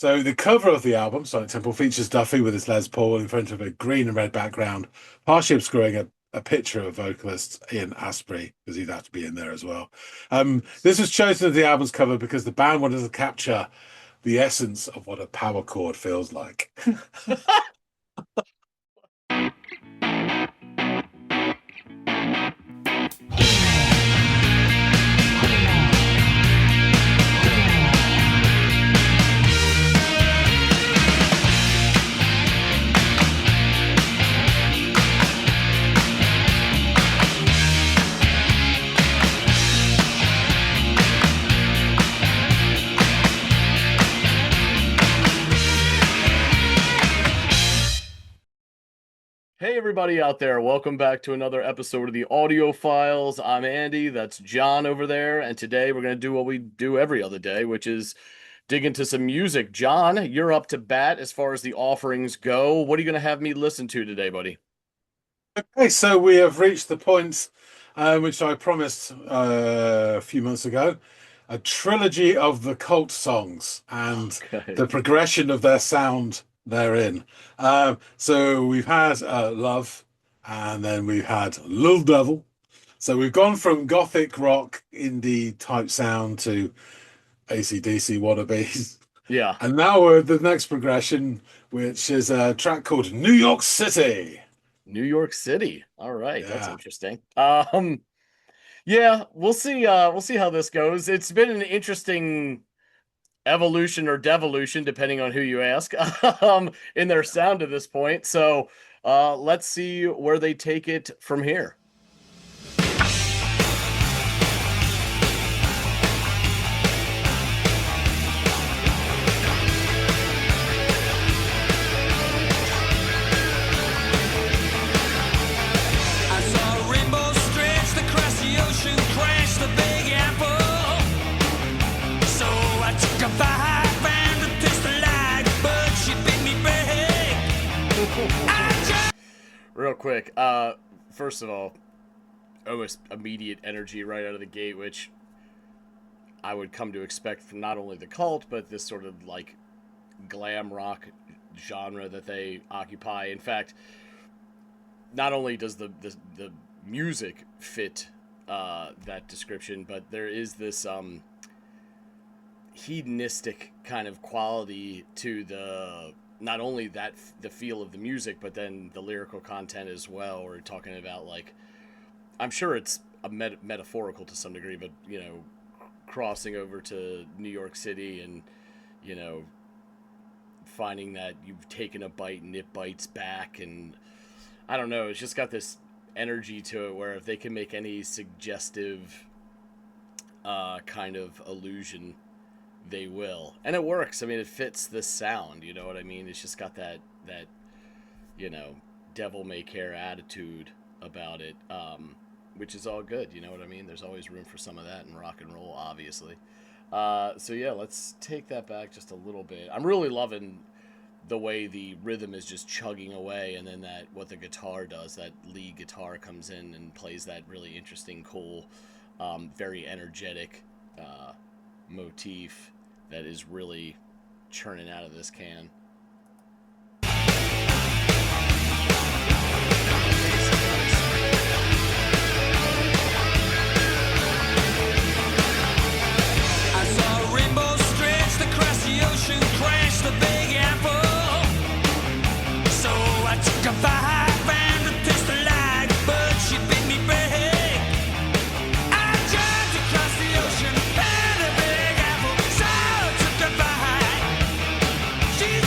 So the cover of the album, Sonic Temple, features Duffy with his Les Paul in front of a green and red background, partially obscuring a picture of vocalist Ian Astbury, because he'd have to be in there as well. This was chosen as the album's cover because the band wanted to capture the essence of what a power chord feels like. Hey everybody out there, welcome back to another episode of the Audiophiles. I'm Andy, that's John over there, and today we're going to do what we do every other day, which is dig into some music. John, you're up to bat as far as the offerings go. What are you going to have me listen to today, buddy? Okay, so we have reached the point which I promised a few months ago, a trilogy of the cult songs and Okay. the progression of their sound therein. So we've had Love, and then we've had Lil Devil. So we've gone from gothic rock indie type sound to AC/DC wannabes. Yeah. And now we're at the next progression, which is a track called New York City. New York City. All right, that's Yeah. interesting. Yeah, we'll see how this goes. It's been an interesting evolution or devolution, depending on who you ask, in their sound to this point. So let's see where they take it from here. I saw a rainbow stretched across the ocean, crashed the Big Apple. So I took a bite, ran to taste the light, but she bit me big. Real quick, first of all, almost immediate energy right out of the gate, which I would come to expect from not only the cult, but this sort of like glam rock genre that they occupy. In fact, not only does the music fit that description, but there is this hedonistic kind of quality to the not only that the feel of the music, but then the lyrical content as well. We're talking about, like, I'm sure it's a metaphorical to some degree, but crossing over to New York City and finding that you've taken a bite and it bites back, and I don't know, it's just got this energy to it where if they can make any suggestive kind of illusion, they will. And it works. I mean, it fits the sound, you know what I mean? It's just got that devil may care attitude about it, which is all good, you know what I mean? There's always room for some of that in rock and roll, obviously. So yeah, let's take that back just a little bit. I'm really loving the way the rhythm is just chugging away, and then what the guitar does, that lead guitar comes in and plays that really interesting, cool, very energetic motif that is really churning out of this can. I saw a rainbow stretched across the ocean, crashed the Big Apple. So I took a bite, ran to taste the light, but she bit me big. I jumped across the ocean, found a Big Apple, so I took a bite. She's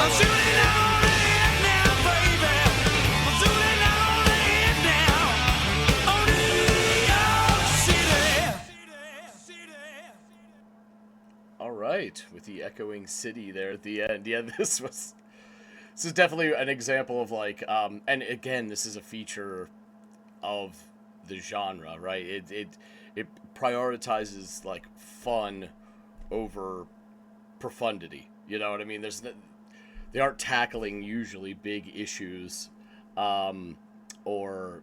I'm shooting on it now, baby. I'm shooting on it now. On New York City. All right, with the echoing city there at the end. Yeah, this is definitely an example of like, and again, this is a feature of the genre, right? It prioritizes like fun over profundity. You know what I mean? They aren't tackling usually big issues, or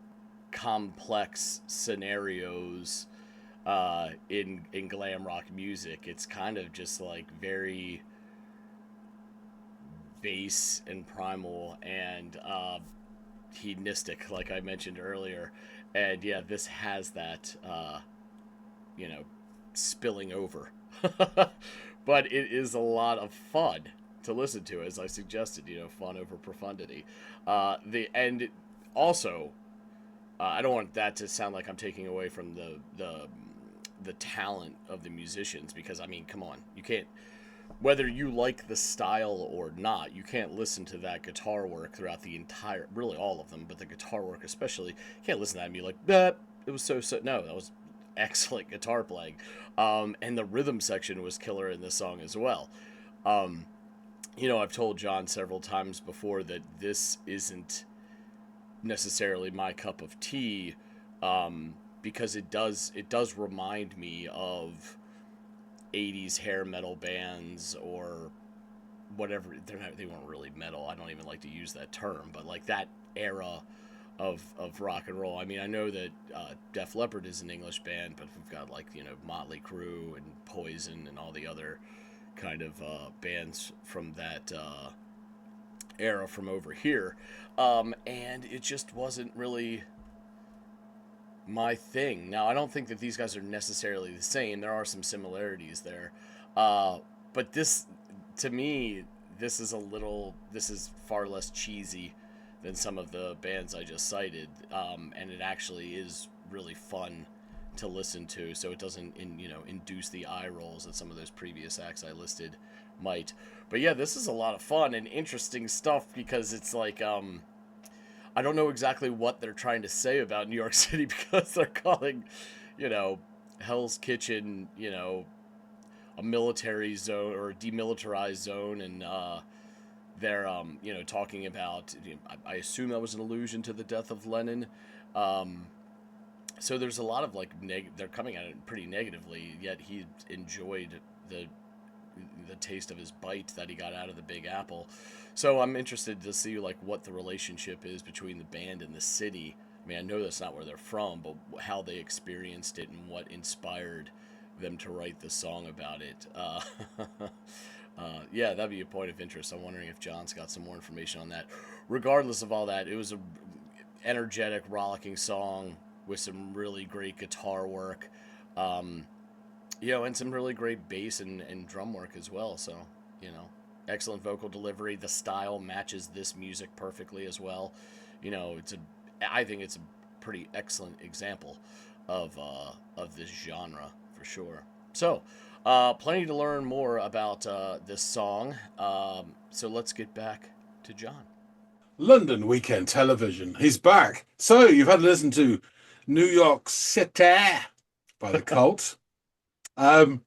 complex scenarios in glam rock music. It's kind of just like very bass and primal and hedonistic, like I mentioned earlier. And yeah, this has that, you know, spilling over. But it is a lot of fun to listen to, as I suggested, you know, fun over profundity. And also, I don't want that to sound like I'm taking away from the talent of the musicians, because I mean, come on, you can't, whether you like the style or not, you can't listen to that guitar work throughout the entire, really all of them, but the guitar work especially, you can't listen to that and be like, that it was so. No, that was excellent guitar playing. And the rhythm section was killer in this song as well. You know, I've told John several times before that this isn't necessarily my cup of tea, because it does remind me of 80s hair metal bands or whatever. They weren't really metal. I don't even like to use that term, but like that era of rock and roll. I mean, I know that Def Leppard is an English band, but we've got like, you know, Motley Crue and Poison and all the other kind of bands from that era from over here. And it just wasn't really my thing. Now, I don't think that these guys are necessarily the same. There are some similarities there. But this, to me, this is far less cheesy than some of the bands I just cited. And it actually is really fun to listen to, so it doesn't induce the eye rolls that some of those previous acts I listed might. But yeah, this is a lot of fun and interesting stuff, because it's like, I don't know exactly what they're trying to say about New York City, because they're calling, you know, Hell's Kitchen, you know, a military zone or a demilitarized zone, and they're you know, talking about, you know, I assume that was an allusion to the death of Lenin. So there's a lot of like they're coming at it pretty negatively, yet he enjoyed the taste of his bite that he got out of the Big Apple. So I'm interested to see like what the relationship is between the band and the city. I mean, I know that's not where they're from, but how they experienced it and what inspired them to write the song about it. Yeah, that'd be a point of interest. I'm wondering if John's got some more information on that. Regardless of all that, it was a energetic, rollicking song with some really great guitar work, you know, and some really great bass and drum work as well. So, you know, excellent vocal delivery. The style matches this music perfectly as well. You know, I think it's a pretty excellent example of this genre for sure. So, plenty to learn more about this song. So let's get back to John. London Weekend Television. He's back. So you've had to listen to New York City by the Cult. Not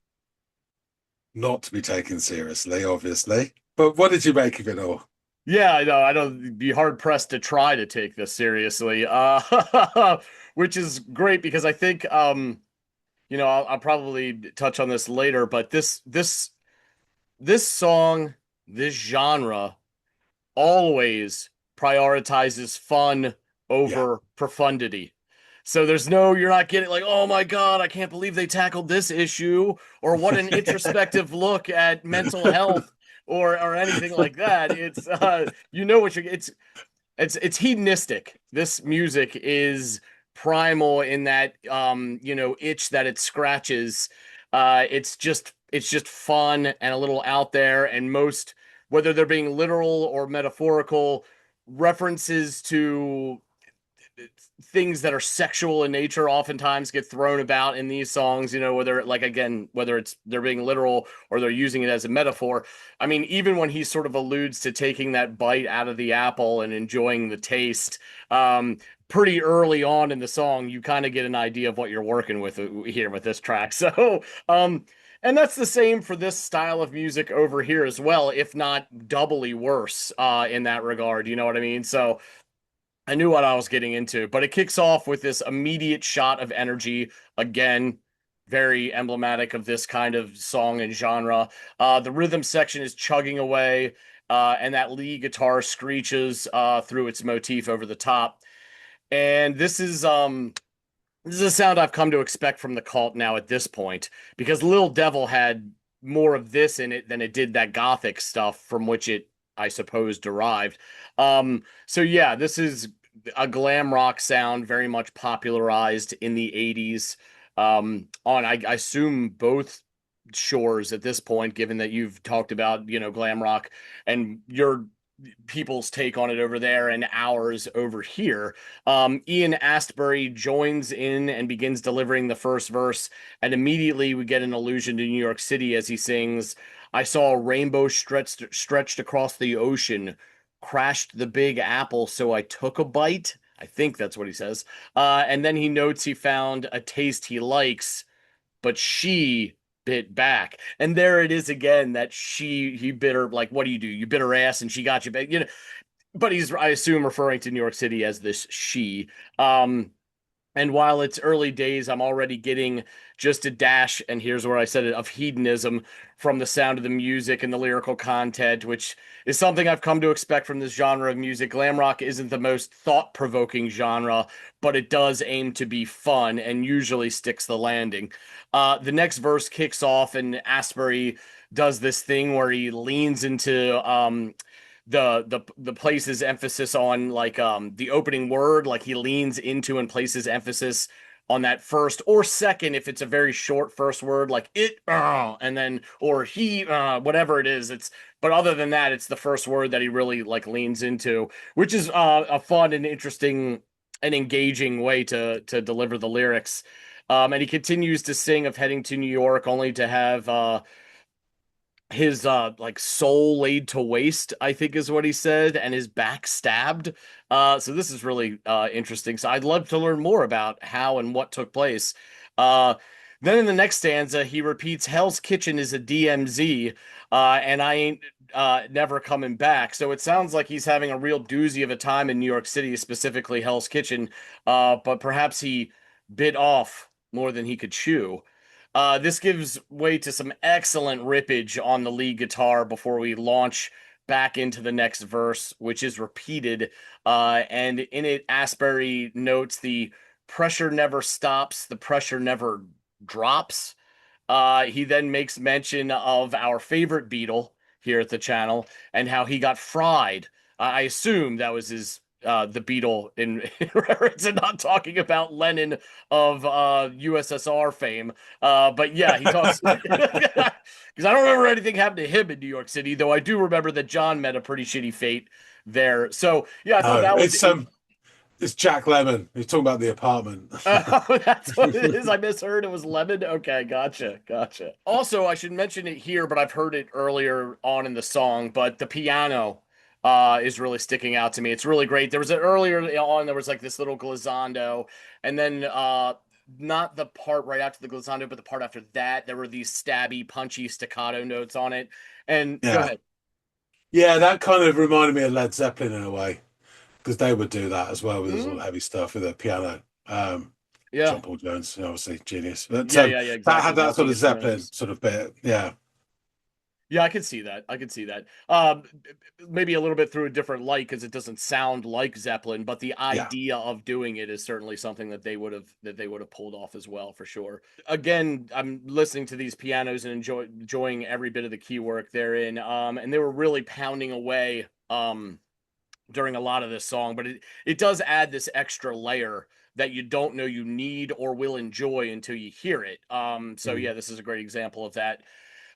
to be taken seriously, obviously. But what did you make of it all? Yeah, I know. I don't be hard pressed to try to take this seriously, which is great, because I think, you know, I'll probably touch on this later, but this song, this genre, always prioritizes fun over profundity. So you're not getting like, oh my God, I can't believe they tackled this issue, or what an introspective look at mental health, or anything like that. It's you know what it's hedonistic. This music is primal in that you know, itch that it scratches. It's just fun and a little out there, and most, whether they're being literal or metaphorical, references to things that are sexual in nature oftentimes get thrown about in these songs, whether like again, whether it's they're being literal or they're using it as a metaphor. I mean, even when he sort of alludes to taking that bite out of the apple and enjoying the taste, pretty early on in the song, you kind of get an idea of what you're working with here with this track. So, and that's the same for this style of music over here as well, if not doubly worse in that regard. You know what I mean? So I knew what I was getting into, but it kicks off with this immediate shot of energy. Again, very emblematic of this kind of song and genre. The rhythm section is chugging away, and that lead guitar screeches through its motif over the top. And this is a sound I've come to expect from the Cult now at this point, because Lil Devil had more of this in it than it did that gothic stuff from which it, I suppose, derived. So yeah, this is a glam rock sound very much popularized in the 80s, on I assume both shores at this point, given that you've talked about, glam rock and your people's take on it over there and ours over here. Ian Astbury joins in and begins delivering the first verse, and immediately we get an allusion to New York City as he sings, "I saw a rainbow stretched across the ocean, crashed the Big Apple, so I took a bite." I think that's what he says. And then he notes he found a taste he likes, but she bit back. And there it is again, that he bit her, like, what do? You bit her ass and she got you back. But he's, I assume, referring to New York City as this she. And while it's early days, I'm already getting just a dash, and here's where I said it, of hedonism from the sound of the music and the lyrical content, which is something I've come to expect from this genre of music. Glam rock isn't the most thought-provoking genre, but it does aim to be fun and usually sticks the landing. The next verse kicks off, and Asbury does this thing where he leans into the place's emphasis on, like, the opening word, like he leans into and places emphasis on that first or second if it's a very short first word, like it, and then, or he, whatever it is. But other than that, it's the first word that he really, like, leans into, which is a fun and interesting and engaging way to deliver the lyrics. And he continues to sing of heading to New York, only to have his like soul laid to waste, I think is what he said, and his back stabbed. So this is really interesting. So I'd love to learn more about how and what took place. Then in the next stanza, he repeats, "Hell's Kitchen is a DMZ, and I ain't never coming back." So it sounds like he's having a real doozy of a time in New York City, specifically Hell's Kitchen, but perhaps he bit off more than he could chew. This gives way to some excellent rippage on the lead guitar before we launch back into the next verse, which is repeated. And in it, Asbury notes the pressure never stops, the pressure never drops. He then makes mention of our favorite Beatle here at the channel and how he got fried. I assume that was his the Beatle in reference, and not talking about Lennon of USSR fame. But yeah, he talks because I don't remember anything happened to him in New York City, though I do remember that John met a pretty shitty fate there. So yeah, I thought No, that was it's Jack Lemmon. He's talking about the apartment. Oh, that's what it is. I misheard. It was lemon. Okay, gotcha. Also, I should mention it here, but I've heard it earlier on in the song. But the piano is really sticking out to me. It's really great. There was earlier on, there was like this little glissando, and then not the part right after the glissando, but the part after that, there were these stabby, punchy staccato notes on it. And go Yeah. ahead. Yeah, that kind of reminded me of Led Zeppelin in a way, because they would do that as well with this Mhm. sort of heavy stuff with the piano. Yeah. John Paul Jones, obviously genius. But Yeah, that exactly. had that sort of Zeppelin Jones. sort of bit. Yeah. Yeah, I could see that. I could see that. Maybe a little bit through a different light because it doesn't sound like Zeppelin, but the Yeah. idea of doing it is certainly something that they would have pulled off as well, for sure. Again, I'm listening to these pianos and enjoying every bit of the key work therein. And they were really pounding away during a lot of this song, but it does add this extra layer that you don't know you need or will enjoy until you hear it. So Mm. yeah, this is a great example of that.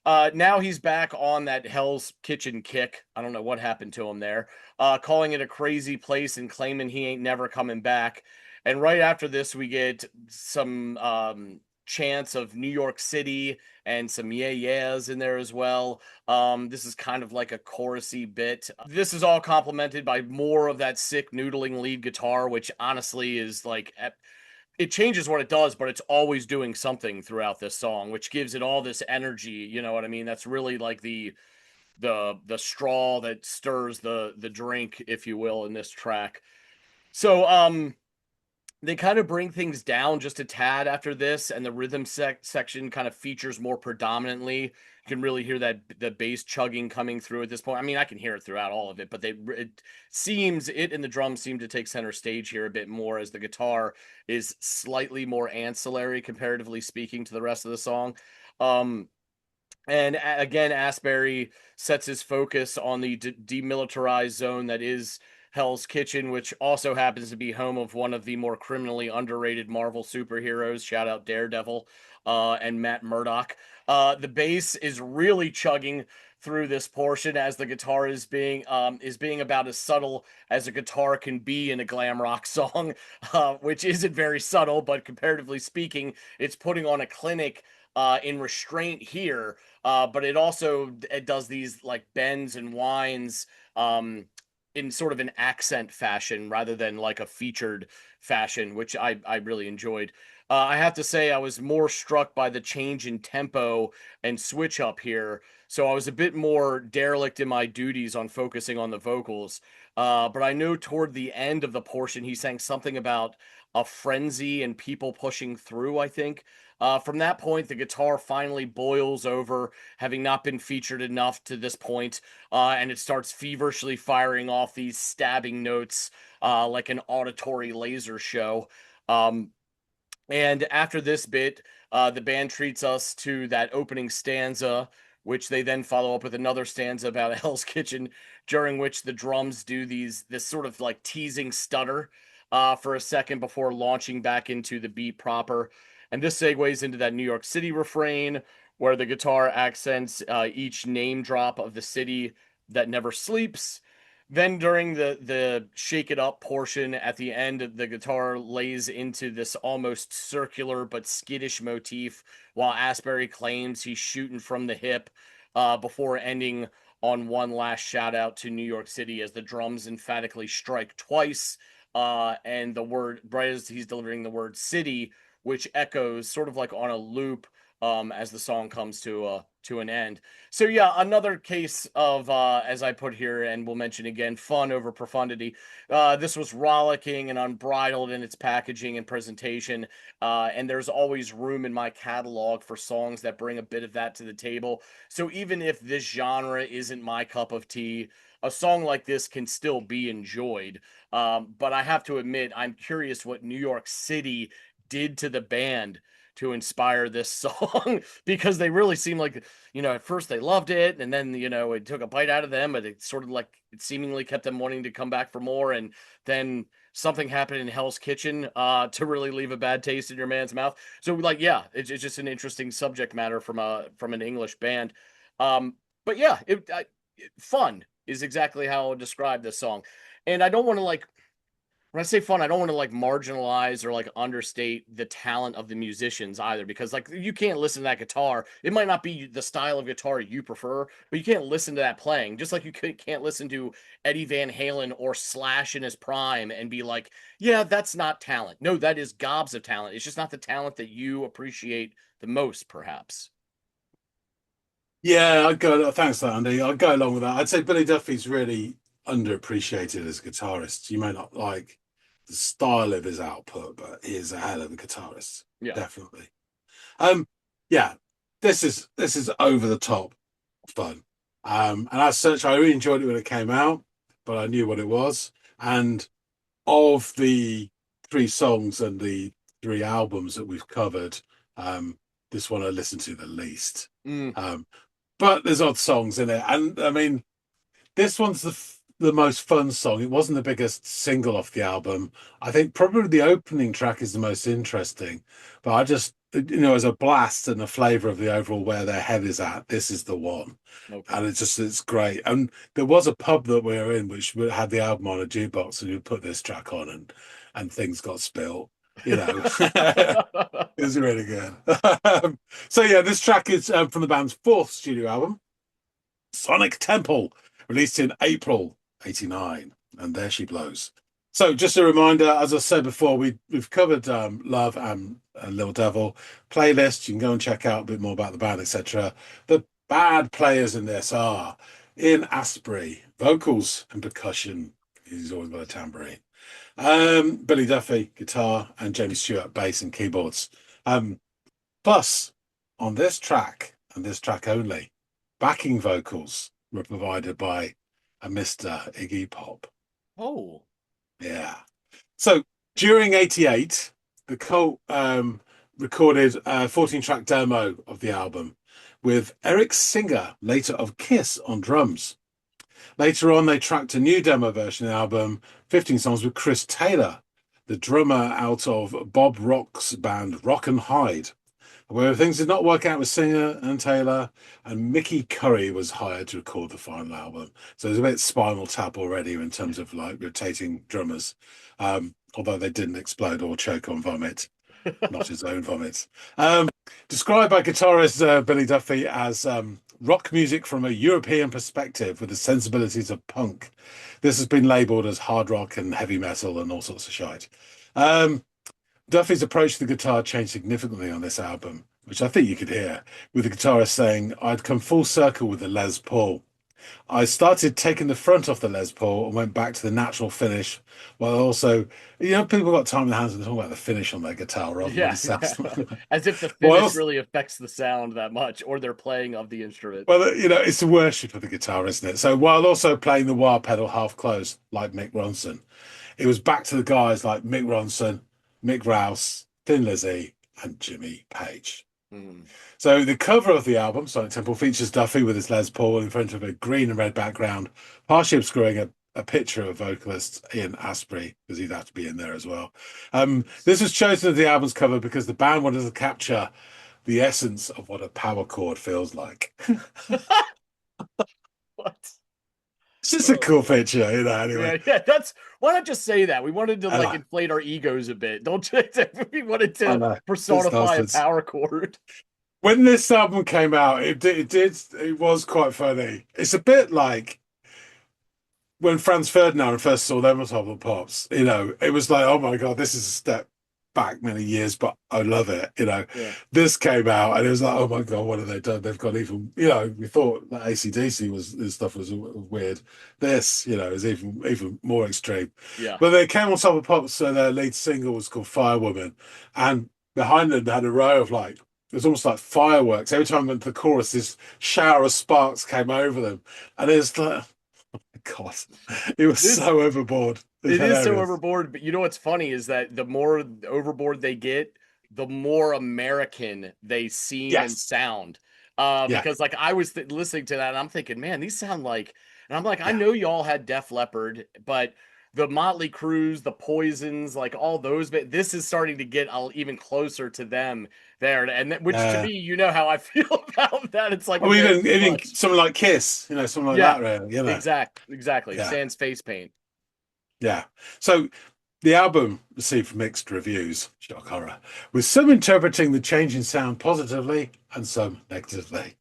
Now he's back on that Hell's Kitchen kick. I don't know what happened to him there. Calling it a crazy place and claiming he ain't never coming back. And right after this, we get some chants of New York City and some yeah yeahs in there as well. This is kind of like a chorusy bit. This is all complemented by more of that sick noodling lead guitar, which honestly is like it changes what it does, but it's always doing something throughout this song, which gives it all this energy. You know what I mean? That's really like the straw that stirs the drink, if you will, in this track. So they kind of bring things down just a tad after this, and the rhythm section kind of features more predominantly. You can really hear that the bass chugging coming through at this point. I mean, I can hear it throughout all of it, but it and the drums seem to take center stage here a bit more, as the guitar is slightly more ancillary, comparatively speaking, to the rest of the song. And again, Asbury sets his focus on the demilitarized zone that is Hell's Kitchen, which also happens to be home of one of the more criminally underrated Marvel superheroes. Shout out Daredevil and Matt Murdock. The bass is really chugging through this portion, as the guitar is being about as subtle as a guitar can be in a glam rock song, which isn't very subtle, but comparatively speaking, it's putting on a clinic in restraint here. But it does these like bends and winds in sort of an accent fashion rather than like a featured fashion, which I really enjoyed. I have to say I was more struck by the change in tempo and switch up here. So I was a bit more derelict in my duties on focusing on the vocals. But I know toward the end of the portion, he sang something about a frenzy and people pushing through, I think. From that point, the guitar finally boils over, having not been featured enough to this point, and it starts feverishly firing off these stabbing notes like an auditory laser show. And after this bit, the band treats us to that opening stanza, which they then follow up with another stanza about Hell's Kitchen, during which the drums do this sort of like teasing stutter for a second before launching back into the beat proper. And this segues into that New York City refrain, where the guitar accents each name drop of the city that never sleeps. Then during the shake it up portion at the end, the guitar lays into this almost circular but skittish motif, while Asbury claims he's shooting from the hip, before ending on one last shout out to New York City, as the drums emphatically strike twice, and the word, right as he's delivering the word city, which echoes sort of like on a loop as the song comes to an end. So yeah, another case of as I put here, and we'll mention again, fun over profundity. This was rollicking and unbridled in its packaging and presentation, and there's always room in my catalog for songs that bring a bit of that to the table. So even if this genre isn't my cup of tea, a song like this can still be enjoyed. But I have to admit, I'm curious what New York City did to the band to inspire this song, because they really seem like, at first they loved it, and then, it took a bite out of them, but it sort of like it seemingly kept them wanting to come back for more. And then something happened in Hell's Kitchen to really leave a bad taste in your man's mouth. So like, yeah, it's just an interesting subject matter from an English band. But yeah, fun is exactly how I would describe this song. And I don't want to like, when I say fun, I don't want to like marginalize or like understate the talent of the musicians either, because like you can't listen to that guitar. It might not be the style of guitar you prefer, but you can't listen to that playing. Just like you can't listen to Eddie Van Halen or Slash in his prime and be like, yeah, that's not talent. No, that is gobs of talent. It's just not the talent that you appreciate the most, perhaps. Yeah, I'd go. Thanks for that, Andy. I'd go along with that. I'd say Billy Duffy's really underappreciated as a guitarist. You may not like the style of his output, but he is a hell of a guitarist. Yeah. Definitely. Yeah, this is over the top fun. And as such, I really enjoyed it when it came out, but I knew what it was. And of the 3 songs and the 3 albums that we've covered, this one I listened to the least. But there's odd songs in it, and I mean, this one's the most fun song. It wasn't the biggest single off the album. I think probably the opening track is the most interesting, but I just as a blast and a flavor of the overall where their head is at, this is the one. Okay. And it's great. And there was a pub that we were in which had the album on a jukebox, and you put this track on, and things got spilled. You know, it was really good. So yeah, this track is from the band's fourth studio album, Sonic Temple, released in April '89, and there she blows. So, just a reminder, as I said before, we've covered Love and Little Devil playlist. You can go and check out a bit more about the band, etc. The bad players in this are Ian Astbury, vocals and percussion. He's always got a tambourine. Billy Duffy, guitar, and Jamie Stewart, bass and keyboards. Plus, on this track and this track only, backing vocals were provided by a Mr. Iggy Pop. Oh. Yeah. So during '88, the Cult recorded a 14-track demo of the album with Eric Singer, later of Kiss, on drums. Later on, they tracked a new demo version of the album, 15 songs, with Chris Taylor, the drummer out of Bob Rock's band Rock and Hide. However, things did not work out with Singer and Taylor, and Mickey Curry was hired to record the final album. So there's a bit Spinal Tap already in terms of like rotating drummers, although they didn't explode or choke on vomit, not his own vomit. Described by guitarist Billy Duffy as rock music from a European perspective with the sensibilities of punk. This has been labelled as hard rock and heavy metal and all sorts of shite. Duffy's approach to the guitar changed significantly on this album, which I think you could hear, with the guitarist saying, "I'd come full circle with the Les Paul. I started taking the front off the Les Paul and went back to the natural finish, while also, people got time in their hands and talk about the finish on their guitar rather than what Yeah. it sounds like." As if the Well, finish really affects the sound that much, or their playing of the instrument. Well, it's the worship of the guitar, isn't it? So while also playing the wah pedal half closed, like Mick Ronson, it was back to the guys like Mick Ronson, Mick Rouse, Thin Lizzy, and Jimmy Page. Mm. So the cover of the album, Sonic Temple, features Duffy with his Les Paul in front of a green and red background, partially obscuring a picture of vocalist Ian Astbury, because he'd have to be in there as well. This was chosen as the album's cover because the band wanted to capture the essence of what a power chord feels like. What? It's just a cool picture, anyway. Yeah, that's why not just say that? We wanted to inflate our egos a bit. Don't you? We wanted to personify a power chord. When this album came out, it was quite funny. It's a bit like when Franz Ferdinand first saw them on Top of the Pops. It was like, oh my god, this is a step back many years, but I love it. Yeah. This came out and it was like, oh my god, what have they done? They've got even, we thought that AC/DC this stuff was weird. This, is even more extreme. Yeah. But they came on Top of Pops, so their lead single was called Firewoman, and behind them they had a row of it was almost like fireworks. Every time they went to the chorus, this shower of sparks came over them, and it's like, oh my god, it was so overboard. It is so overboard, but you know what's funny is that the more overboard they get, the more American they seem and sound. Because I was listening to that and I'm thinking, man, these sound like, and I'm like, I know y'all had Def Leppard, but the Motley Crues, the Poisons, like all those, but this is starting to get even closer to them there, and which to me, you know how I feel about that. It's like, even someone like Kiss, someone like that, really, exactly. Sans face paint. Yeah. So the album received mixed reviews, shock horror, with some interpreting the change in sound positively and some negatively.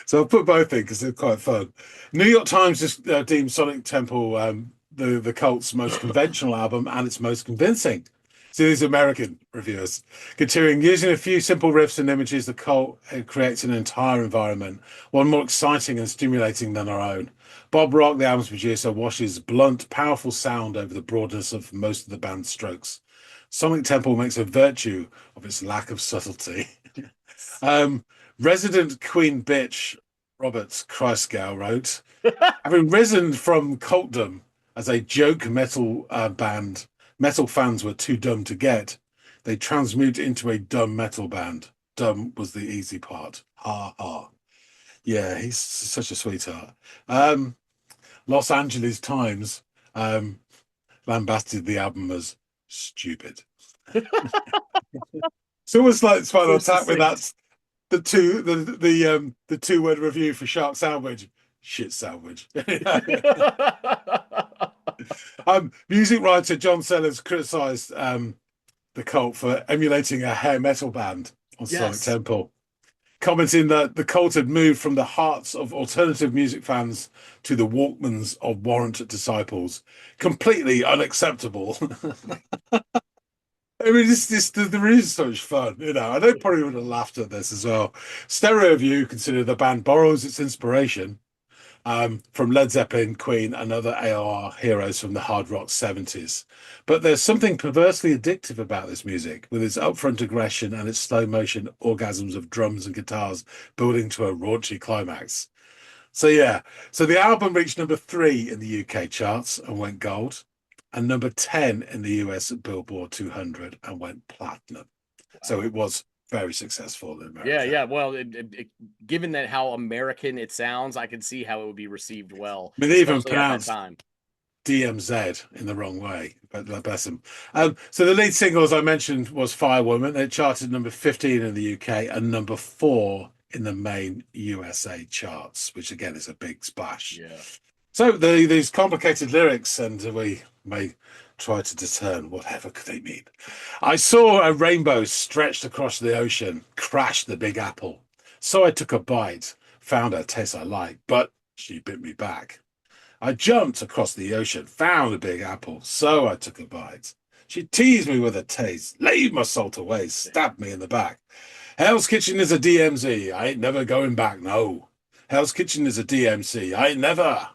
So I'll put both in because they're quite fun. New York Times just deemed Sonic Temple the Cult's most conventional album and its most convincing. So these American reviewers, continuing using a few simple riffs and images, the Cult creates an entire environment, one more exciting and stimulating than our own. Bob Rock, the album's producer, washes blunt, powerful sound over the broadness of most of the band's strokes. Sonic Temple makes a virtue of its lack of subtlety. Resident Queen bitch Robert Christgau wrote, having risen from cultdom as a joke metal band metal fans were too dumb to get, they transmute into a dumb metal band. Dumb was the easy part. Ha ha. Yeah, he's such a sweetheart. Los Angeles Times lambasted the album as stupid. It's almost like Spinal So Tap with succinct. that the 2 word review for Shark Sandwich. Shit sandwich. Music writer John Sellers criticised the cult for emulating a hair metal band on Sonic Yes. Temple, commenting that the cult had moved from the hearts of alternative music fans to the Walkmans of warrant disciples. Completely unacceptable. I mean, there is so much fun, you know. I know probably would have laughed at this as well. Stereo View consider the band borrows its inspiration from Led Zeppelin, Queen, and other AOR heroes from the hard rock 70s. But there's something perversely addictive about this music, with its upfront aggression and its slow motion orgasms of drums and guitars building to a raunchy climax. So yeah, so the album reached number 3 in the UK charts and went gold, and number 10 in the US Billboard 200 and went platinum. So Wow. it was very successful in Yeah, America. yeah. Well, given that how American it sounds, I can see how it would be received well, I mean, they even especially at that pronounced time. DMZ in the wrong way, but bless them. So the lead single, as I mentioned, was Firewoman. It charted number 15 in the UK and number 4 in the main USA charts, which again is a big splash. Yeah. So these complicated lyrics, and we may try to discern whatever could they mean. I saw a rainbow stretched across the ocean, crashed the Big Apple. So I took a bite, found a taste I liked, but she bit me back. I jumped across the ocean, found a Big Apple, so I took a bite. She teased me with a taste, laid my soul to waste, stabbed me in the back. Hell's Kitchen is a DMZ. I ain't never going back, no. Hell's Kitchen is a DMC. I ain't never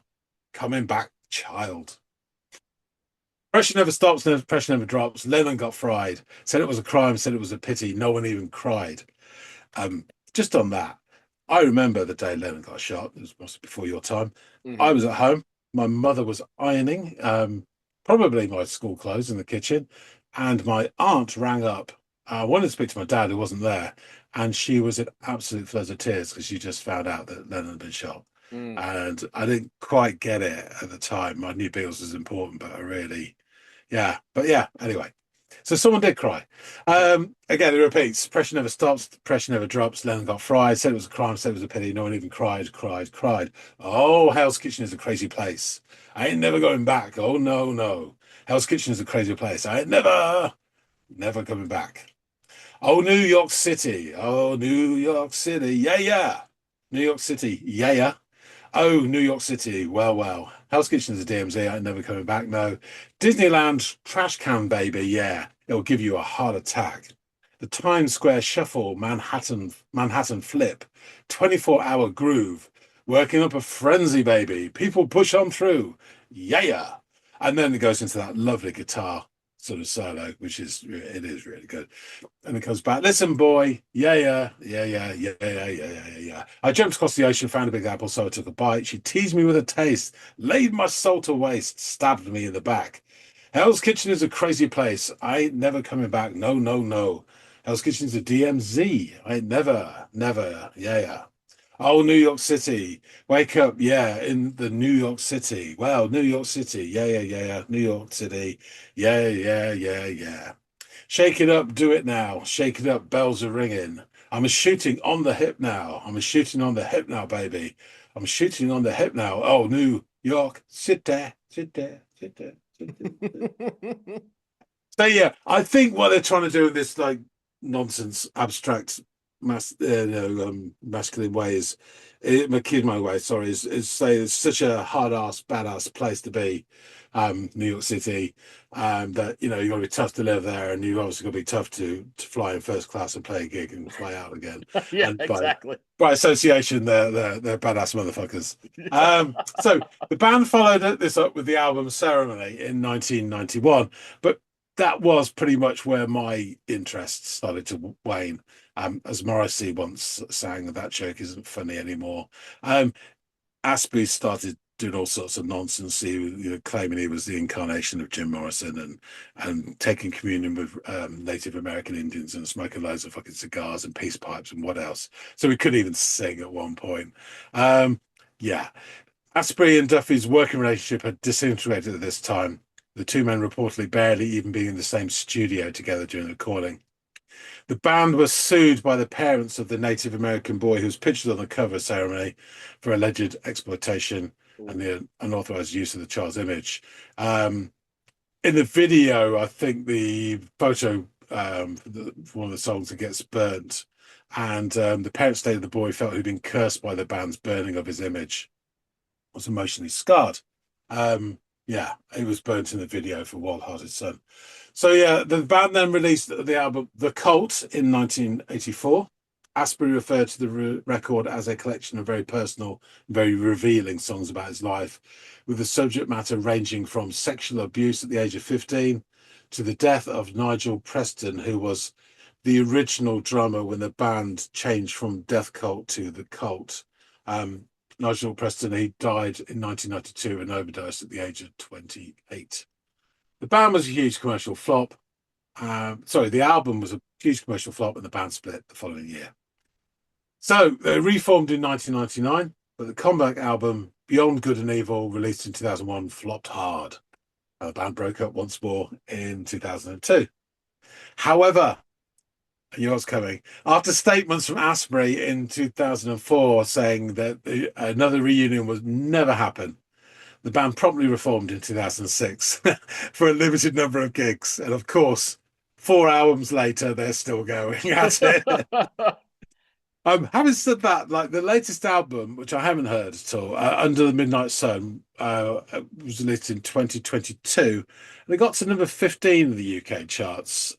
coming back, child. Pressure never stops, pressure never drops. Lennon got fried. Said it was a crime, said it was a pity. No one even cried. Um, just on that, I remember the day Lennon got shot. It was mostly before your time. I Hmm. was at home. My mother was ironing, probably my school clothes in the kitchen, and my aunt rang up. I wanted to speak to my dad, who wasn't there, and she was in absolute floods of tears because she just found out that Lennon had been shot. Mm. And I didn't quite get it at the time. I knew Beatles was important, but I really, yeah. But yeah, anyway. So someone did cry. Again, it repeats. Pressure never stops. Pressure never drops. Lennon got fried. Said it was a crime. Said it was a pity. No one even cried, cried, cried. Oh, Hell's Kitchen is a crazy place. I ain't never going back. Oh, no, no. Hell's Kitchen is a crazy place. I ain't never coming back. Oh, New York City. Oh, New York City. Yeah, yeah. New York City. Yeah, yeah. Oh, New York City. Well, well. Hell's Kitchen is a DMZ. I ain't never coming back. No. Disneyland trash can baby. Yeah, it'll give you a heart attack. The Times Square Shuffle, Manhattan Flip, 24-hour groove, working up a frenzy, baby. People push on through. Yeah, yeah. And then it goes into that lovely guitar sort of solo, it is really good. And it comes back. Listen, boy. Yeah, yeah, yeah, yeah, yeah, yeah, yeah, yeah, yeah. I jumped across the ocean, found a Big Apple, so I took a bite. She teased me with a taste, laid my soul to waste, stabbed me in the back. Hell's Kitchen is a crazy place. I ain't never coming back. No, no, no. Hell's Kitchen is a DMZ. I ain't never. Yeah, yeah. Oh, New York City. Wake up. Yeah, in the New York City. Well, New York City. Yeah, yeah, yeah, yeah. New York City. Yeah, yeah, yeah, yeah. Shake it up, do it now. Shake it up, bells are ringing. I'm a shooting on the hip now. I'm a shooting on the hip now, baby. I'm shooting on the hip now. Oh, New York, sit there, sit there, sit there, sit there. So yeah, I think what they're trying to do in this like nonsense, abstract, masculine way machismo way, sorry, is say it's such a hard ass, badass place to be, New York City, that you know you got to be tough to live there, and you obviously got to be tough to fly in first class and play a gig and fly out again, Yeah, and exactly. by association, they're badass motherfuckers. So the band followed this up with the album Ceremony in 1991, but that was pretty much where my interest started to wane. As Morrissey once sang, that joke isn't funny anymore. Asprey started doing all sorts of nonsense. Claiming he was the incarnation of Jim Morrison and taking communion with Native American Indians and smoking loads of fucking cigars and peace pipes and what else. So he couldn't even sing at one point. Yeah, Asprey and Duffy's working relationship had disintegrated at this time. The two men reportedly barely even being in the same studio together during the recording. The band was sued by the parents of the Native American boy who was pictured on the cover ceremony for alleged exploitation and the unauthorized use of the child's image. In the video, I think the photo for one of the songs that gets burnt, and the parents stated the boy felt he'd been cursed by the band's burning of his image, was emotionally scarred. Yeah, he was burnt in the video for Wild Hearted Son. So yeah, the band then released the album The Cult in 1984. Asprey referred to the record as a collection of very personal, very revealing songs about his life, with the subject matter ranging from sexual abuse at the age of 15 to the death of Nigel Preston, who was the original drummer when the band changed from Death Cult to The Cult. Nigel Preston, he died in 1992 and overdosed at the age of 28. The band was a huge commercial flop. The album was a huge commercial flop and the band split the following year. So they reformed in 1999, but the comeback album, Beyond Good and Evil, released in 2001, flopped hard. The band broke up once more in 2002. However, you know what's coming. After statements from Asprey in 2004 saying that another reunion would never happen, the band promptly reformed in 2006 for a limited number of gigs. And of course, 4 albums later, they're still going at it. Having said that, like the latest album, which I haven't heard at all, Under the Midnight Sun, was released in 2022, and it got to number 15 in the UK charts.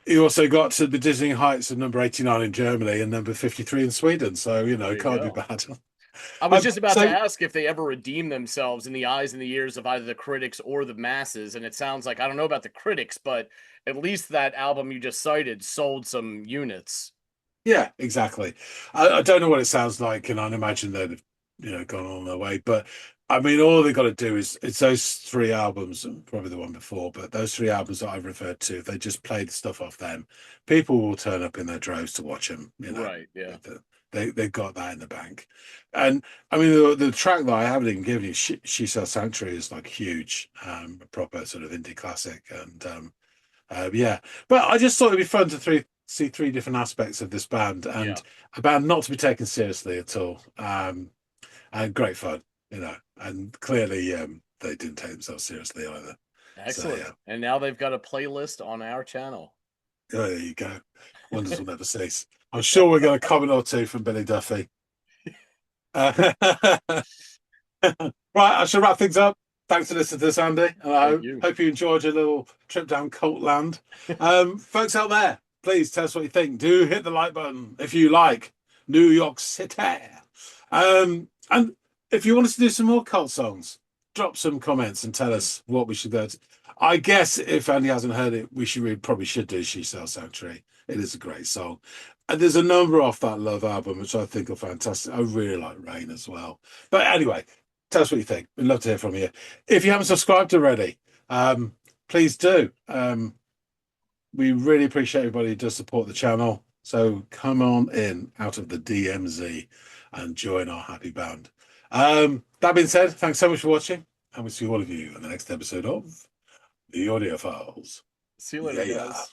He also got to the Dizzying Heights of number 89 in Germany and number 53 in Sweden. So, it can't be bad. I was just about to ask if they ever redeem themselves in the eyes and the ears of either the critics or the masses. And it sounds like, I don't know about the critics, but at least that album you just cited sold some units. Yeah, exactly. I don't know what it sounds like, and I'd imagine they'd gone on their way. But I mean, all they've got to do is it's those 3 albums, and probably the one before, but those 3 albums that I've referred to, if they just play the stuff off them, people will turn up in their droves to watch them. Right? Yeah. They've got that in the bank. And I mean, the track that I haven't even given you, She Sells Sanctuary, is like huge, a proper sort of indie classic, and yeah. But I just thought it'd be fun to see 3 different aspects of this band, and a band not to be taken seriously at all, and great fun, and clearly they didn't take themselves seriously either. Excellent. So, yeah. And now they've got a playlist on our channel. Oh, there you go. Wonders will never cease. I'm sure we're going to comment or 2 from Billy Duffy. Right, I shall wrap things up. Thanks for listening to this, Andy. And I hope you enjoyed your little trip down Cult Land. Folks out there, please tell us what you think. Do hit the like button if you like New York City. And if you want us to do some more cult songs, drop some comments and tell us what we should go to. I guess if Andy hasn't heard it, we probably should do She Sells Sanctuary. It is a great song. And there's a number off that Love album, which I think are fantastic. I really like Rain as well. But anyway, tell us what you think. We'd love to hear from you. If you haven't subscribed already, please do. We really appreciate everybody who does support the channel. So come on in out of the DMZ and join our happy band. That being said, thanks so much for watching, and we'll see all of you in the next episode of The Audiophiles. See you later, guys.